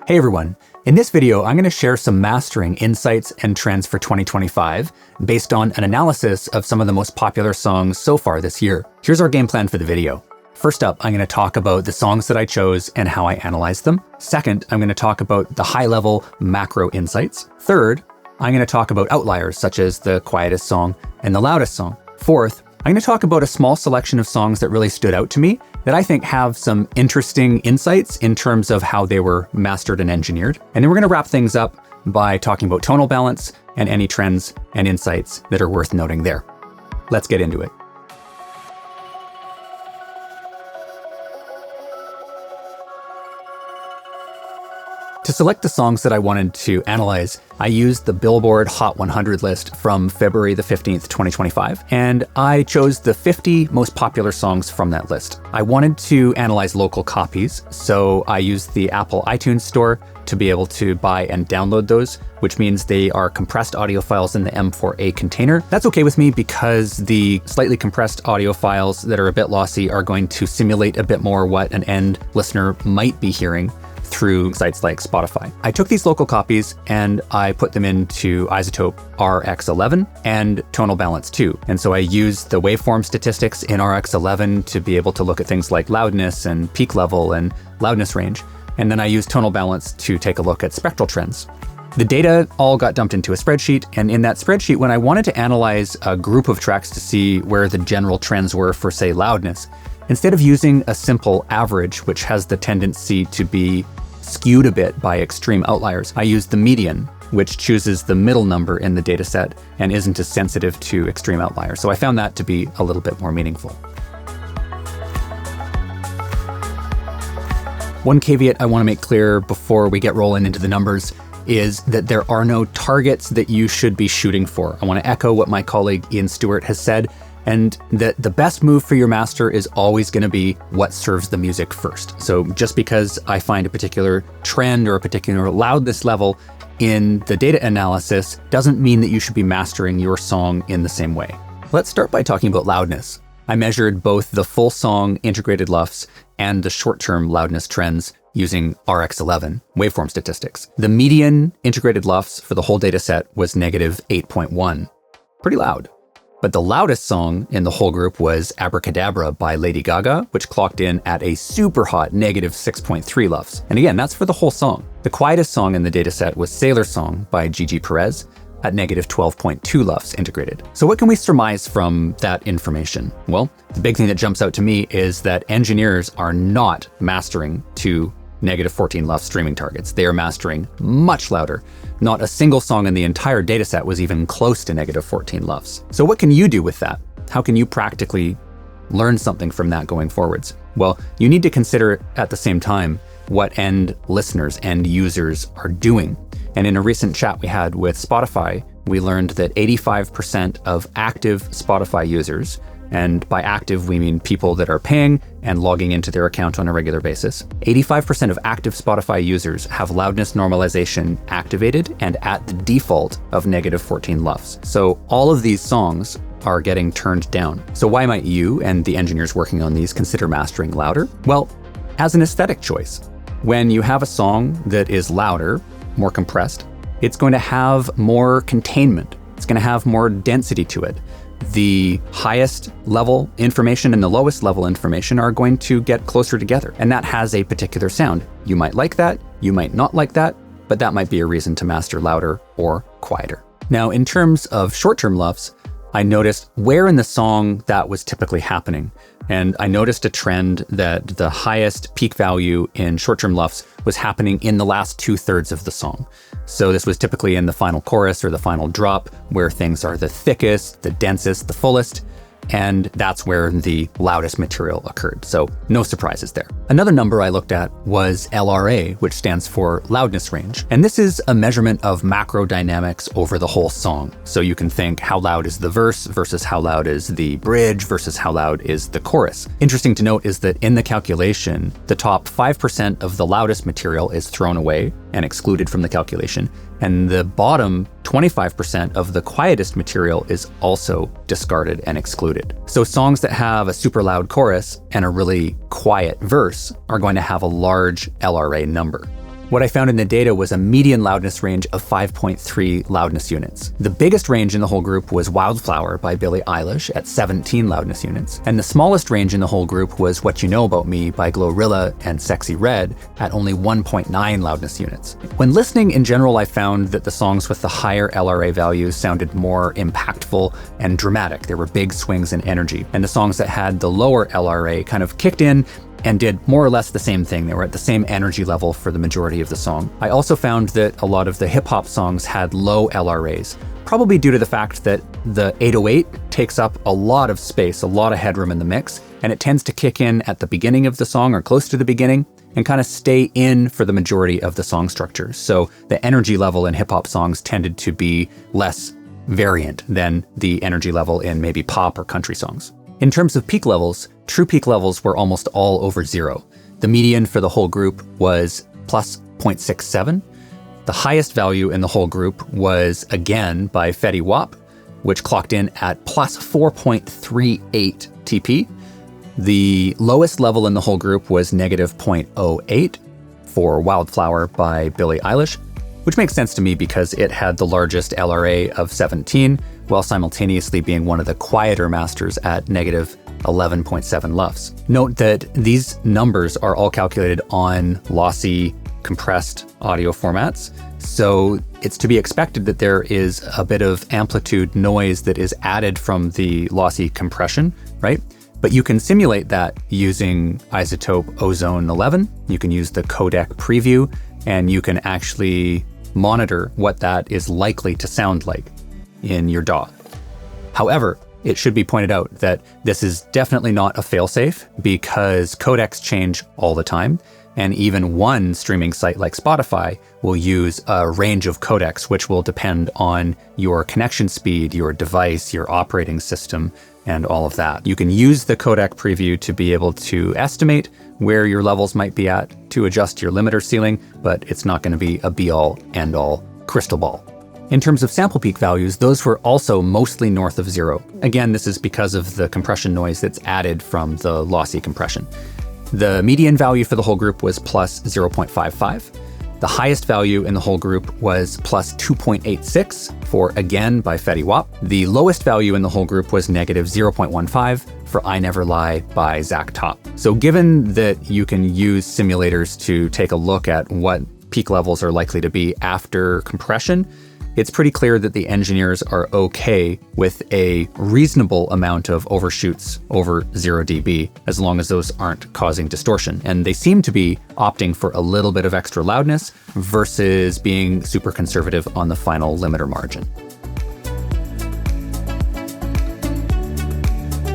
Hey everyone, in this video, I'm going to share some mastering insights and trends for 2025 based on an analysis of some of the most popular songs so far this year. Here's our game plan for the video. First up, I'm going to talk about the songs that I chose and how I analyzed them. Second, I'm going to talk about the high-level macro insights. Third, I'm going to talk about outliers such as the quietest song and the loudest song. Fourth, I'm going to talk about a small selection of songs that really stood out to me that I think have some interesting insights in terms of how they were mastered and engineered. And then we're going to wrap things up by talking about tonal balance and any trends and insights that are worth noting there. Let's get into it. To select the songs that I wanted to analyze, I used the Billboard Hot 100 list from February the 15th, 2025, and I chose the 50 most popular songs from that list. I wanted to analyze local copies, so I used the Apple iTunes store to be able to buy and download those, which means they are compressed audio files in the M4A container. That's okay with me because the slightly compressed audio files that are a bit lossy are going to simulate a bit more what an end listener might be hearing through sites like Spotify. I took these local copies and I put them into iZotope RX11 and Tonal Balance 2. And so I used the waveform statistics in RX11 to be able to look at things like loudness and peak level and loudness range. And then I used Tonal Balance to take a look at spectral trends. The data all got dumped into a spreadsheet, and in that spreadsheet, when I wanted to analyze a group of tracks to see where the general trends were for, say, loudness, instead of using a simple average, which has the tendency to be skewed a bit by extreme outliers, I used the median, which chooses the middle number in the data set and isn't as sensitive to extreme outliers. So I found that to be a little bit more meaningful. One caveat I want to make clear before we get rolling into the numbers is that there are no targets that you should be shooting for. I want to echo what my colleague Ian Stewart has said, and that the best move for your master is always going to be what serves the music first. So just because I find a particular trend or a particular loudness level in the data analysis doesn't mean that you should be mastering your song in the same way. Let's start by talking about loudness. I measured both the full song integrated LUFS and the short-term loudness trends using RX11 waveform statistics. The median integrated LUFS for the whole data set was negative 8.1. Pretty loud. But the loudest song in the whole group was Abracadabra by Lady Gaga, which clocked in at a super hot negative 6.3 LUFS. And again, that's for the whole song. The quietest song in the dataset was Sailor Song by Gigi Perez at negative 12.2 LUFS integrated. So what can we surmise from that information? Well, the big thing that jumps out to me is that engineers are not mastering to negative 14 LUFS streaming targets. They are mastering much louder. Not a single song in the entire dataset was even close to negative 14 LUFS. So what can you do with that? How can you practically learn something from that going forwards? Well, you need to consider at the same time what end listeners, end users are doing. And in a recent chat we had with Spotify, we learned that 85% of active Spotify users, and by active, we mean people that are paying and logging into their account on a regular basis. 85% of active Spotify users have loudness normalization activated and at the default of negative 14 LUFS. So all of these songs are getting turned down. So why might you and the engineers working on these consider mastering louder? Well, as an aesthetic choice. When you have a song that is louder, more compressed, it's going to have more containment. It's going to have more density to it. The highest level information and the lowest level information are going to get closer together, and that has a particular sound. You might like that, you might not like that, but that might be a reason to master louder or quieter. Now, in terms of short-term LUFS, I noticed where in the song that was typically happening. And I noticed a trend that the highest peak value in short-term LUFS was happening in the last 2/3 of the song. So this was typically in the final chorus or the final drop where things are the thickest, the densest, the fullest, and that's where the loudest material occurred. So no surprises there. Another number I looked at was LRA, which stands for loudness range. And this is a measurement of macro dynamics over the whole song. So you can think how loud is the verse versus how loud is the bridge versus how loud is the chorus. Interesting to note is that in the calculation, the top 5% of the loudest material is thrown away and excluded from the calculation. And the bottom 25% of the quietest material is also discarded and excluded. So songs that have a super loud chorus and a really quiet verse are going to have a large LRA number. What I found in the data was a median loudness range of 5.3 loudness units. The biggest range in the whole group was Wildflower by Billie Eilish at 17 loudness units. And the smallest range in the whole group was What You Know About Me by Glorilla and Sexy Red at only 1.9 loudness units. When listening in general, I found that the songs with the higher LRA values sounded more impactful and dramatic. There were big swings in energy. And the songs that had the lower LRA kind of kicked in and did more or less the same thing. They were at the same energy level for the majority of the song. I also found that a lot of the hip hop songs had low LRAs, probably due to the fact that the 808 takes up a lot of space, a lot of headroom in the mix, and it tends to kick in at the beginning of the song or close to the beginning and kind of stay in for the majority of the song structure. So the energy level in hip hop songs tended to be less variant than the energy level in maybe pop or country songs. In terms of peak levels, true peak levels were almost all over 0. The median for the whole group was plus 0.67. The highest value in the whole group was again by Fetty Wap, which clocked in at plus 4.38 TP. The lowest level in the whole group was negative 0.08 for Wildflower by Billie Eilish, which makes sense to me because it had the largest LRA of 17, while simultaneously being one of the quieter masters at negative 11.7 LUFS. Note that these numbers are all calculated on lossy, compressed audio formats, so it's to be expected that there is a bit of amplitude noise that is added from the lossy compression, right? But you can simulate that using iZotope Ozone 11. You can use the codec preview, and you can actually monitor what that is likely to sound like in your DAW. However, it should be pointed out that this is definitely not a failsafe because codecs change all the time, and even one streaming site like Spotify will use a range of codecs which will depend on your connection speed, your device, your operating system, and all of that. You can use the codec preview to be able to estimate where your levels might be at to adjust your limiter ceiling, but it's not going to be a be-all, end-all crystal ball. In terms of sample peak values, those were also mostly north of 0. Again, this is because of the compression noise that's added from the lossy compression. The median value for the whole group was plus 0.55. The highest value in the whole group was plus 2.86 for Again by Fetty Wap. The lowest value in the whole group was negative 0.15 for I Never Lie by Zach Top. So given that you can use simulators to take a look at what peak levels are likely to be after compression, it's pretty clear that the engineers are okay with a reasonable amount of overshoots over 0 dB, as long as those aren't causing distortion. And they seem to be opting for a little bit of extra loudness versus being super conservative on the final limiter margin.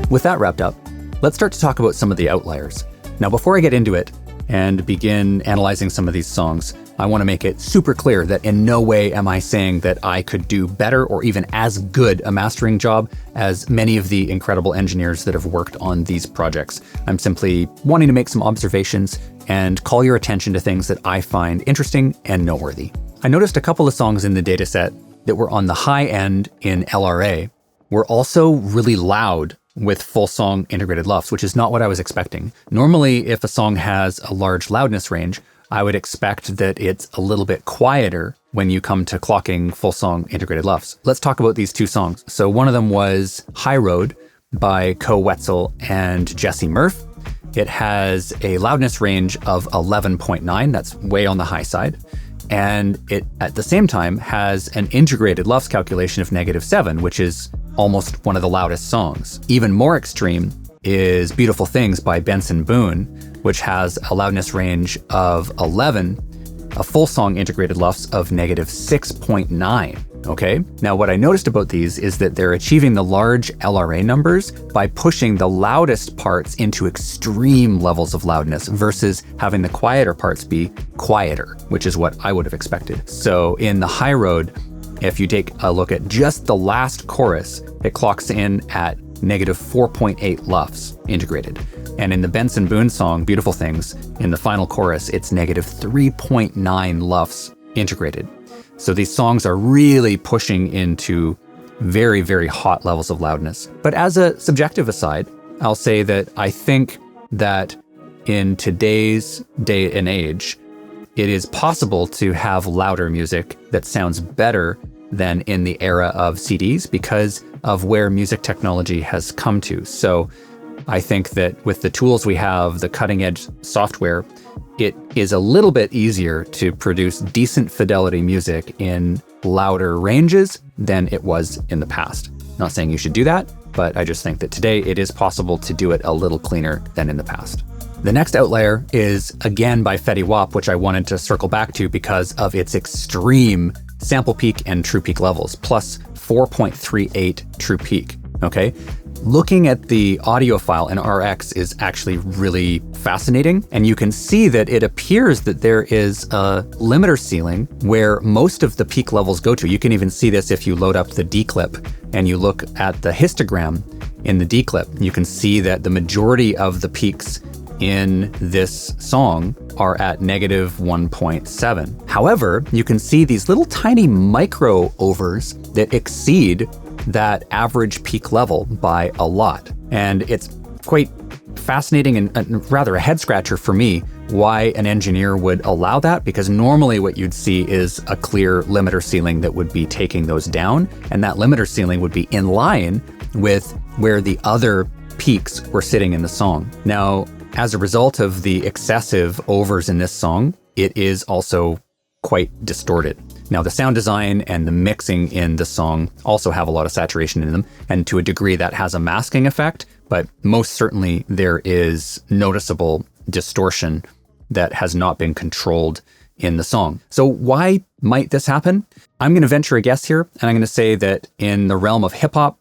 With that wrapped up, let's start to talk about some of the outliers. Now, before I get into it and begin analyzing some of these songs, I want to make it super clear that in no way am I saying that I could do better or even as good a mastering job as many of the incredible engineers that have worked on these projects. I'm simply wanting to make some observations and call your attention to things that I find interesting and noteworthy. I noticed a couple of songs in the dataset that were on the high end in LRA were also really loud with full song integrated LUFS, which is not what I was expecting. Normally, if a song has a large loudness range, I would expect that it's a little bit quieter when you come to clocking full song integrated LUFS. Let's talk about these two songs. So one of them was High Road by Co Wetzel and Jesse Murph. It has a loudness range of 11.9. That's way on the high side. And it, at the same time, has an integrated LUFS calculation of -7, which is almost one of the loudest songs. Even more extreme is Beautiful Things by Benson Boone, which has a loudness range of 11, a full song integrated LUFS of -6.9. Okay, now what I noticed about these is that they're achieving the large LRA numbers by pushing the loudest parts into extreme levels of loudness versus having the quieter parts be quieter, which is what I would have expected. So in the High Road, if you take a look at just the last chorus, it clocks in at -4.8 LUFS integrated. And in the Benson Boone song, Beautiful Things, in the final chorus, it's -3.9 LUFS integrated. So these songs are really pushing into very, very hot levels of loudness. But as a subjective aside, I'll say that I think that in today's day and age, it is possible to have louder music that sounds better than in the era of CDs because of where music technology has come to. So I think that with the tools we have, the cutting edge software, it is a little bit easier to produce decent fidelity music in louder ranges than it was in the past. Not saying you should do that, but I just think that today it is possible to do it a little cleaner than in the past. The next outlier is again by Fetty Wap, which I wanted to circle back to because of its extreme sample peak and true peak levels, plus 4.38 true peak, okay? Looking at the audio file in RX is actually really fascinating, and you can see that it appears that there is a limiter ceiling where most of the peak levels go to. You can even see this if you load up the D clip and you look at the histogram in the D clip. You can see that the majority of the peaks in this song are at negative 1.7. However, you can see these little tiny micro overs that exceed that average peak level by a lot. And it's quite fascinating and rather a head scratcher for me why an engineer would allow that, because normally what you'd see is a clear limiter ceiling that would be taking those down, and that limiter ceiling would be in line with where the other peaks were sitting in the song. Now, as a result of the excessive overs in this song, it is also quite distorted. Now, the sound design and the mixing in the song also have a lot of saturation in them, and to a degree that has a masking effect, but most certainly there is noticeable distortion that has not been controlled in the song. So why might this happen? I'm going to venture a guess here, and I'm going to say that in the realm of hip hop,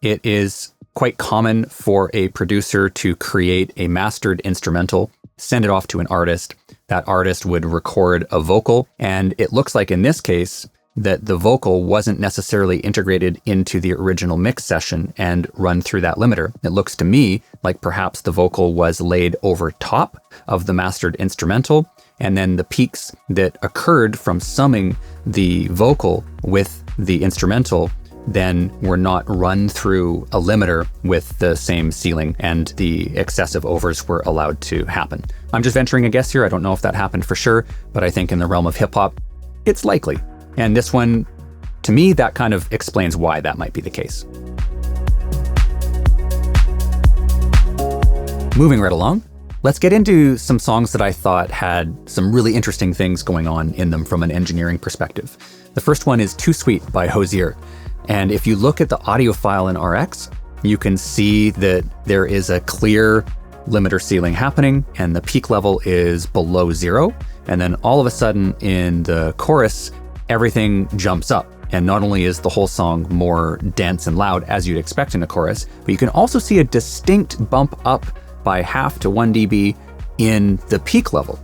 it is quite common for a producer to create a mastered instrumental, send it off to an artist. That artist would record a vocal, and it looks like in this case that the vocal wasn't necessarily integrated into the original mix session and run through that limiter. It looks to me like perhaps the vocal was laid over top of the mastered instrumental, and then the peaks that occurred from summing the vocal with the instrumental then were not run through a limiter with the same ceiling, and the excessive overs were allowed to happen. I'm just venturing a guess here. I don't know if that happened for sure, but I think in the realm of hip hop, it's likely. And this one, to me, that kind of explains why that might be the case. Moving right along, let's get into some songs that I thought had some really interesting things going on in them from an engineering perspective. The first one is Too Sweet by Hozier. And if you look at the audio file in RX, you can see that there is a clear limiter ceiling happening and the peak level is below zero. And then all of a sudden in the chorus, everything jumps up. And not only is the whole song more dense and loud as you'd expect in a chorus, but you can also see a distinct bump up by 0.5 to 1 dB in the peak level.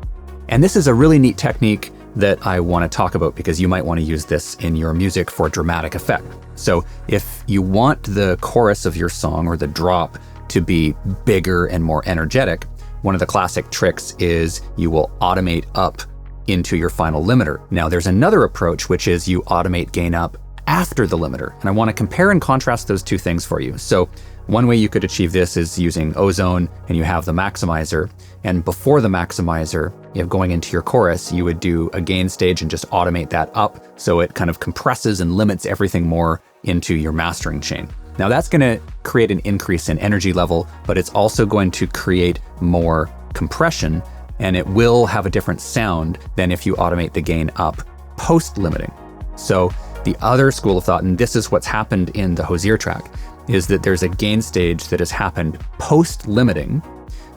And this is a really neat technique that I want to talk about because you might want to use this in your music for dramatic effect. So if you want the chorus of your song or the drop to be bigger and more energetic, one of the classic tricks is you will automate up into your final limiter. Now there's another approach, which is you automate gain up after the limiter. And I want to compare and contrast those two things for you. So one way you could achieve this is using Ozone, and you have the maximizer. And before the maximizer, going into your chorus, you would do a gain stage and just automate that up. So it kind of compresses and limits everything more into your mastering chain. Now that's going to create an increase in energy level, but it's also going to create more compression, and it will have a different sound than if you automate the gain up post-limiting. So the other school of thought, and this is what's happened in the Hozier track, is that there's a gain stage that has happened post-limiting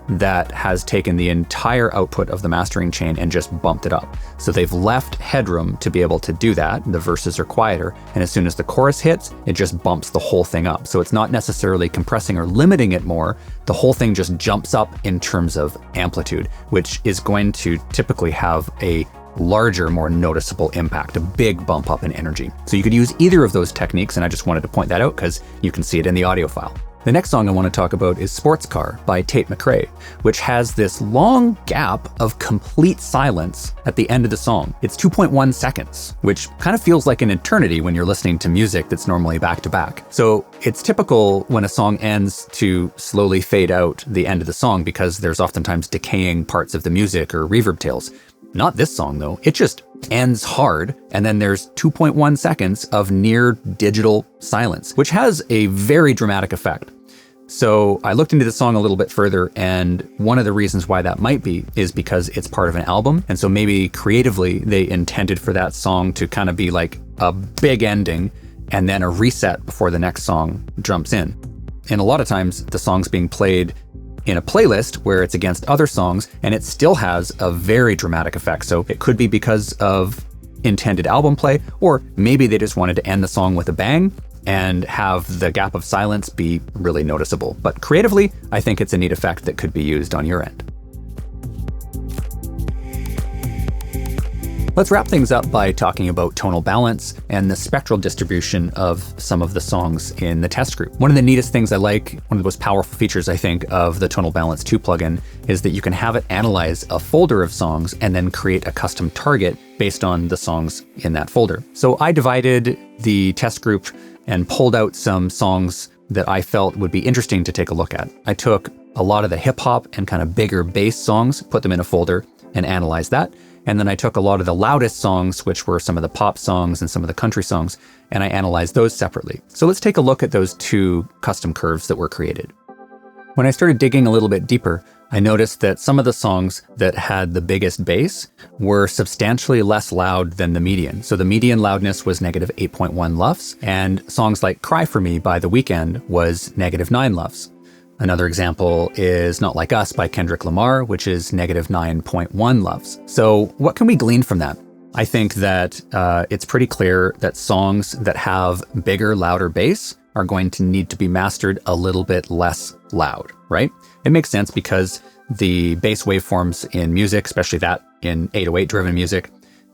that has taken the entire output of the mastering chain and just bumped it up. So they've left headroom to be able to do that. The verses are quieter, and as soon as the chorus hits, it just bumps the whole thing up. So it's not necessarily compressing or limiting it more. The whole thing just jumps up in terms of amplitude, which is going to typically have a larger, more noticeable impact, a big bump up in energy. So you could use either of those techniques, and I just wanted to point that out because you can see it in the audio file. The next song I want to talk about is Sports Car by Tate McRae, which has this long gap of complete silence at the end of the song. It's 2.1 seconds, which kind of feels like an eternity when you're listening to music that's normally back to back. So it's typical when a song ends to slowly fade out the end of the song because there's oftentimes decaying parts of the music or reverb tails. Not this song though. It just ends hard, and then there's 2.1 seconds of near digital silence, which has a very dramatic effect. So I looked into the song a little bit further, and one of the reasons why that might be is because it's part of an album. And so maybe creatively they intended for that song to kind of be like a big ending and then a reset before the next song jumps in. And a lot of times the song's being played in a playlist where it's against other songs, and it still has a very dramatic effect. So it could be because of intended album play, or maybe they just wanted to end the song with a bang and have the gap of silence be really noticeable. But creatively, I think it's a neat effect that could be used on your end. Let's wrap things up by talking about tonal balance and the spectral distribution of some of the songs in the test group. One of the neatest things I like, one of the most powerful features I think of the Tonal Balance 2 plugin is that you can have it analyze a folder of songs and then create a custom target based on the songs in that folder. So I divided the test group and pulled out some songs that I felt would be interesting to take a look at. I took a lot of the hip hop and kind of bigger bass songs, put them in a folder and analyzed that. And then I took a lot of the loudest songs, which were some of the pop songs and some of the country songs, and I analyzed those separately. So let's take a look at those two custom curves that were created. When I started digging a little bit deeper, I noticed that some of the songs that had the biggest bass were substantially less loud than the median. So the median loudness was negative 8.1 LUFS, and songs like Cry For Me by The Weeknd was negative 9 LUFS. Another example is Not Like Us by Kendrick Lamar, which is negative 9.1 LUFS. So what can we glean from that? I think that it's pretty clear that songs that have bigger, louder bass are going to need to be mastered a little bit less loud, right? It makes sense because the bass waveforms in music, especially that in 808 driven music,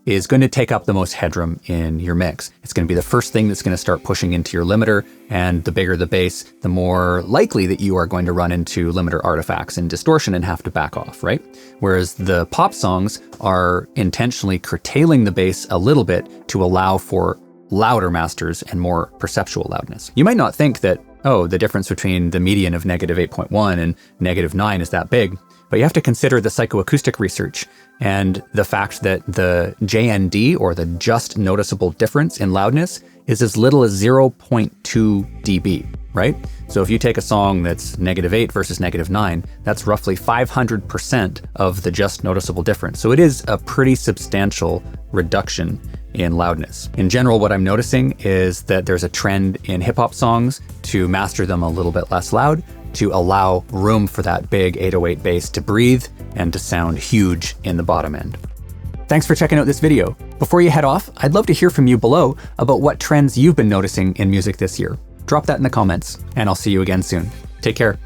is going to take up the most headroom in your mix. It's going to be the first thing that's going to start pushing into your limiter, and the bigger the bass, the more likely that you are going to run into limiter artifacts and distortion and have to back off, right? Whereas the pop songs are intentionally curtailing the bass a little bit to allow for louder masters and more perceptual loudness. You might not think that, oh, the difference between the median of negative 8.1 and negative 9 is that big, but you have to consider the psychoacoustic research and the fact that the JND, or the just noticeable difference in loudness, is as little as 0.2 dB, right? So if you take a song that's negative 8 versus negative 9, that's roughly 500% of the just noticeable difference. So it is a pretty substantial reduction in loudness. In general, what I'm noticing is that there's a trend in hip hop songs to master them a little bit less loud, to allow room for that big 808 bass to breathe and to sound huge in the bottom end. Thanks for checking out this video. Before you head off, I'd love to hear from you below about what trends you've been noticing in music this year. Drop that in the comments, and I'll see you again soon. Take care.